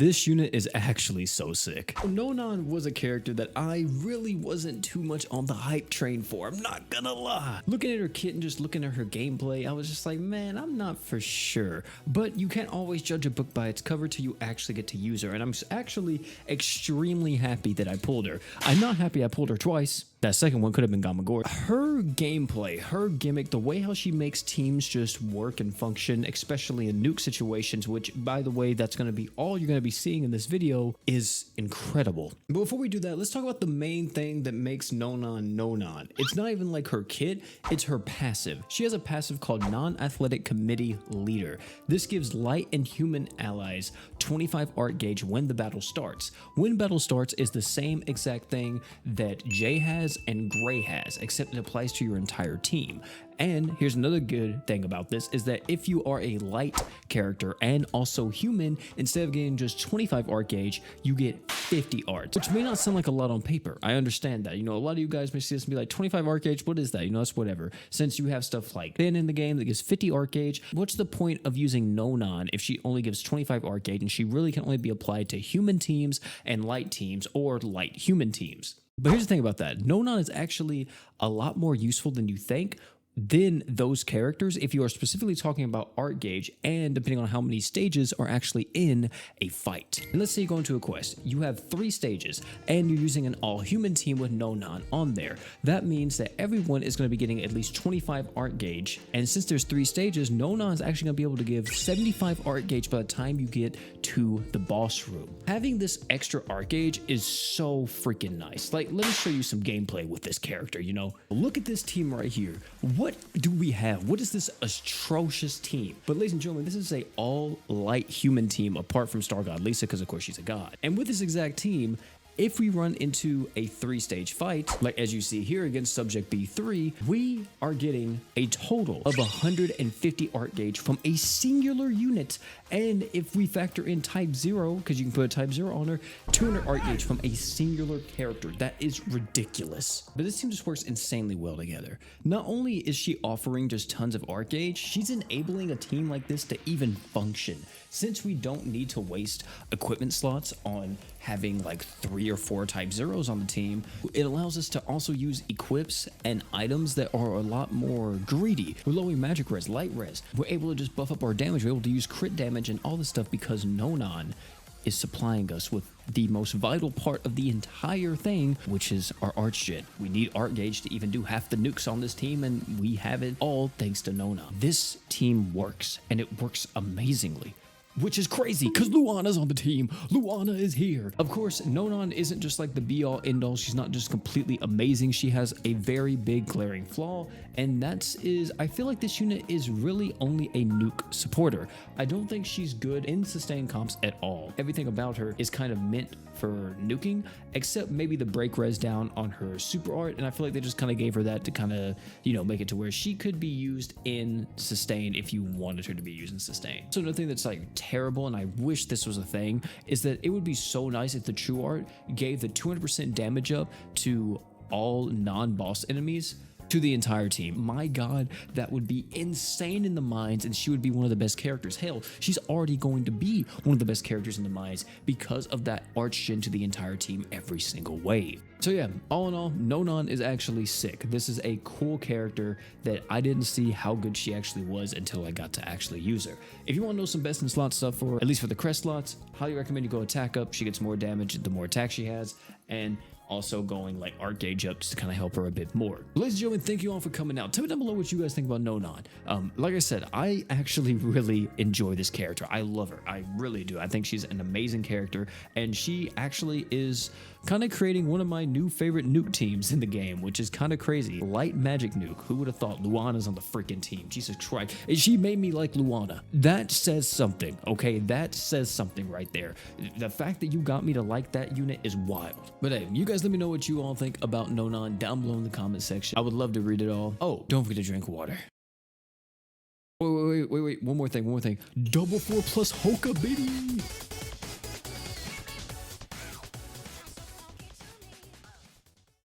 This unit is actually so sick. Nonon was a character that I really wasn't too much on the hype train for, I'm not gonna lie. Looking at her kit and just looking at her gameplay, I was just like, man, I'm not for sure. But you can't always judge a book by its cover till you actually get to use her, and I'm actually extremely happy that I pulled her. I'm not happy I pulled her twice. That second one could have been Gamagore. Her gameplay, her gimmick, the way how she makes teams just work and function, especially in nuke situations, which, by the way, that's going to be all you're going to be seeing in this video, is incredible. But before we do that, let's talk about the main thing that makes Nonon Nonon. It's not even like her kit, it's her passive. She has a passive called Non-Athletic Committee Leader. This gives light and human allies 25 art gauge when the battle starts. When battle starts is the same exact thing that Jay has and Gray has, except it applies to your entire team. And here's another good thing about this is that if you are a light character and also human, instead of getting just 25 art gauge, you get 50 art, which may not sound like a lot on paper. I understand that. You know, a lot of you guys may see this and be like, 25 art gauge, what is that? You know, it's whatever. Since you have stuff like Finn in the game that gives 50 art gauge, what's the point of using Nonon if she only gives 25 art gauge and she really can only be applied to human teams and light teams or light human teams? But here's the thing about that. Nonon is actually a lot more useful than you think than those characters if you are specifically talking about art gauge and depending on how many stages are actually in a fight. And let's say you go into a quest, you have 3 stages and you're using an all-human team with Nonon on there. That means that everyone is going to be getting at least 25 art gauge, and since there's 3 stages, Nonon is actually going to be able to give 75 art gauge by the time you get to the boss room. Having this extra art gauge is so freaking nice. Like, let me show you some gameplay with this character, you know? Look at this team right here. What do we have? What is this atrocious team? But ladies and gentlemen, this is a all light human team apart from Star God Lisa, because of course she's a god. And with this exact team, if we run into a 3-stage fight, like as you see here against Subject B3, we are getting a total of 150 art gauge from a singular unit. And if we factor in type 0, because you can put a type 0 on her, 200 art gauge from a singular character. That is ridiculous. But this team just works insanely well together. Not only is she offering just tons of art gauge, she's enabling a team like this to even function. Since we don't need to waste equipment slots on having like 3 or 4 type 0s on the team, it allows us to also use equips and items that are a lot more greedy. We're lowering magic res, light res. We're able to just buff up our damage. We're able to use crit damage and all this stuff because Nonon is supplying us with the most vital part of the entire thing, which is our art shit. We need art gauge to even do half the nukes on this team, and we have it all thanks to Nonon. This team works, and it works amazingly. Which is crazy because Luana's on the team. Luana is here. Of course, Nonon isn't just like the be-all end-all. She's not just completely amazing. She has a very big glaring flaw, and I feel like this unit is really only a nuke supporter. I don't think she's good in sustain comps at all. Everything about her is kind of meant for nuking, except maybe the break res down on her super art, and I feel like they just kind of gave her that to kind of, you know, make it to where she could be used in sustain if you wanted her to be used in sustain. So another thing that's like terrible, and I wish this was a thing, is that it would be so nice if the true art gave the 200% damage up to all non-boss enemies to the entire team. My god, that would be insane in the mines, and she would be one of the best characters. Hell, she's already going to be one of the best characters in the mines because of that art shin to the entire team every single wave. So yeah, all in all, Nonon is actually sick. This is a cool character that I didn't see how good she actually was until I got to actually use her. If you want to know some best in slot stuff for, at least for the crest slots, highly recommend you go attack up. She gets more damage the more attack she has, and also going like art gauge up to kind of help her a bit more. Ladies and gentlemen, thank you all for coming out. Tell me down below what you guys think about Nonon. Like I said, I actually really enjoy this character. I love her. I really do. I think she's an amazing character, and she actually is kind of creating one of my new favorite nuke teams in the game, which is kind of crazy. Light magic nuke. Who would have thought? Luana's on the freaking team. Jesus Christ. She made me like Luana. That says something, okay? That says something right there. The fact that you got me to like that unit is wild. But hey, you guys let me know what you all think about Nonon down below in the comment section. I would love to read it all. Oh, don't forget to drink water. Wait. One more thing. Double 4 plus Hoka, baby.